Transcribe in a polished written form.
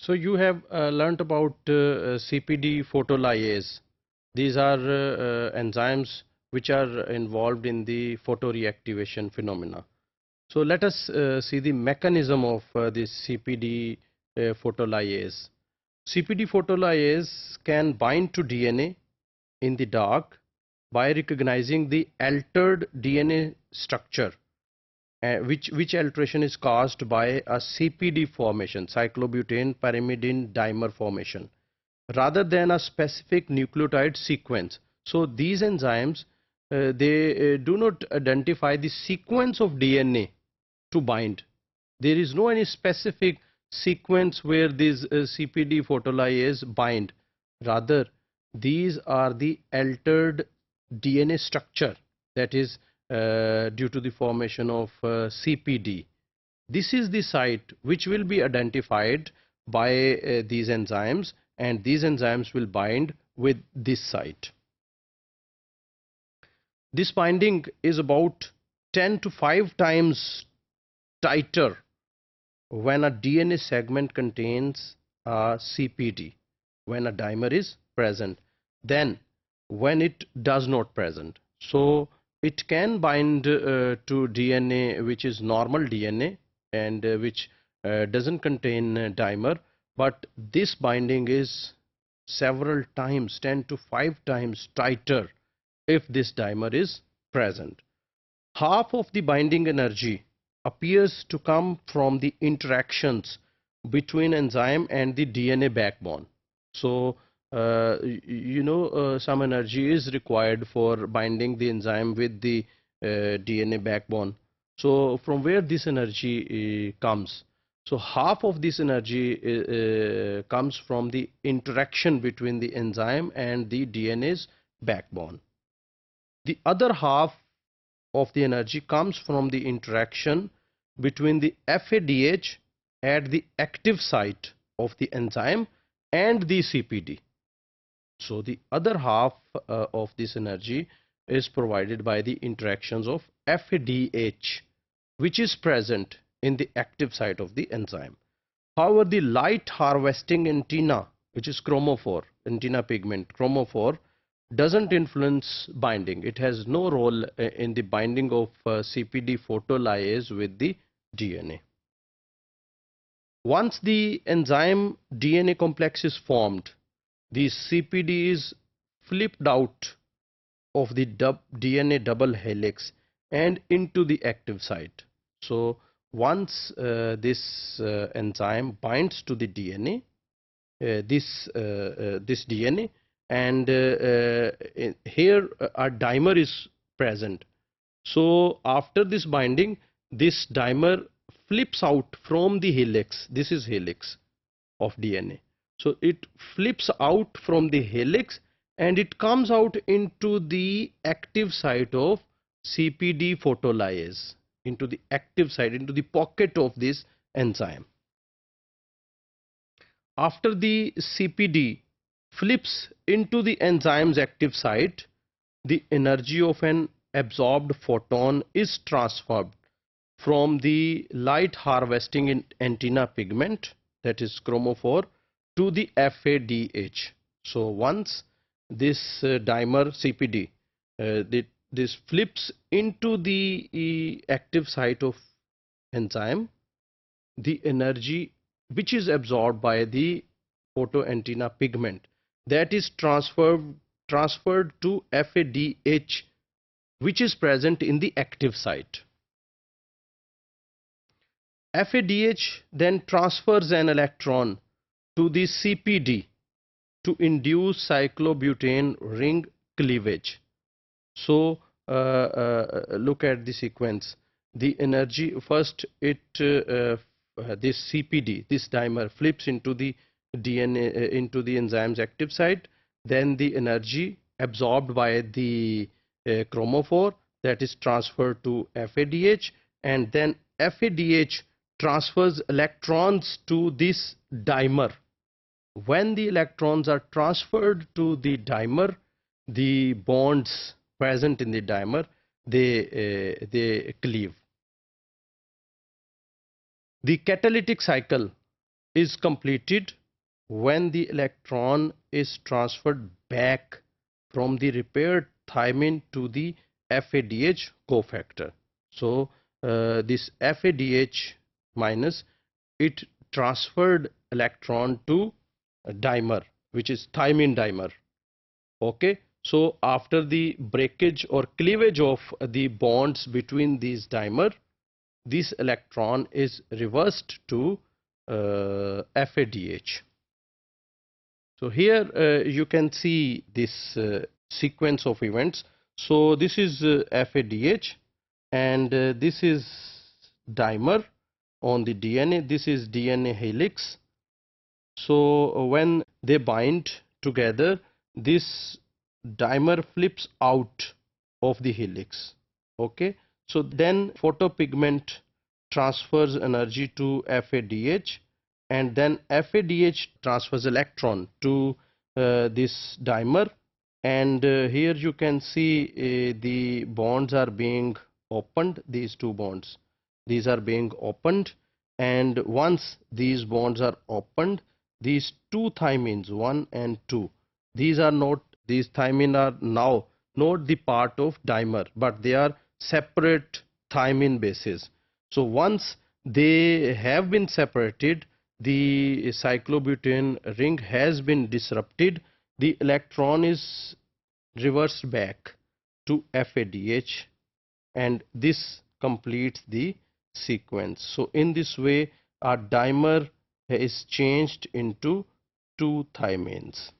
So you have learnt about CPD photolyase. These are enzymes which are involved in the photoreactivation phenomena. So let us see the mechanism of this CPD photolyase. CPD photolyase can bind to DNA in the dark by recognizing the altered DNA structure, which alteration is caused by a CPD formation, cyclobutane pyrimidine dimer formation, rather than a specific nucleotide sequence. So these enzymes, they do not identify the sequence of DNA to bind. There is no any specific sequence where this CPD photolyase bind. Rather, these are the altered DNA structure that is due to the formation of CPD. This is the site which will be identified by these enzymes, and these enzymes will bind with this site. This binding is about 10 to 5 times tighter when a DNA segment contains a CPD, when a dimer is present, than when it does not present. So it can bind to DNA which is normal DNA and which doesn't contain dimer, but this binding is several times, 10 to 5 times tighter if this dimer is present. Half of the binding energy appears to come from the interactions between enzyme and the DNA backbone. So some energy is required for binding the enzyme with the DNA backbone. So from where this energy comes? So half of this energy comes from the interaction between the enzyme and the DNA's backbone. The other half of the energy comes from the interaction between the FADH at the active site of the enzyme and the CPD. So the other half of this energy is provided by the interactions of FADH, which is present in the active site of the enzyme. However, the light harvesting antenna, which is chromophore, antenna pigment, chromophore, doesn't influence binding. It has no role in the binding of CPD photolyase with the DNA. Once the enzyme DNA complex is formed, the CPD is flipped out of the DNA double helix and into the active site. So once this enzyme binds to the DNA, this DNA, and here a dimer is present. So after this binding, this dimer flips out from the helix. This is helix of DNA. So it flips out from the helix and it comes out into the active site of CPD photolyase, into the active site, into the pocket of this enzyme. After the CPD flips into the enzyme's active site, the energy of an absorbed photon is transferred from the light harvesting antenna pigment, that is chromophore, to the FADH. So once this dimer CPD, this flips into the active site of enzyme, the energy which is absorbed by the photoantenna pigment, that is transferred to FADH, which is present in the active site. FADH then transfers an electron to the CPD to induce cyclobutane ring cleavage. So look at the sequence. The energy first, this CPD, this dimer, flips into the DNA, into the enzyme's active site. Then the energy absorbed by the chromophore, that is transferred to FADH, and then FADH transfers electrons to this dimer. When the electrons are transferred to the dimer, the bonds present in the dimer, they cleave. The catalytic cycle is completed when the electron is transferred back from the repaired thymine to the FADH cofactor. So this FADH minus, it transferred electron to a dimer, which is thymine dimer. Okay, so after the breakage or cleavage of the bonds between these dimer, this electron is reversed to FADH. So here you can see this sequence of events. So this is FADH, and this is dimer on the DNA. This is DNA helix. So when they bind together, this dimer flips out of the helix. Okay, so then photopigment transfers energy to FADH, and then FADH transfers electron to this dimer, and here you can see the bonds are being opened. These two bonds, these are being opened, and once these bonds are opened, these two thymines 1 and 2, these thymine are now not the part of dimer, but they are separate thymine bases. So once they have been separated, the cyclobutane ring has been disrupted, the electron is reversed back to FADH, and this completes the sequence. So in this way, our dimer is changed into two thymines.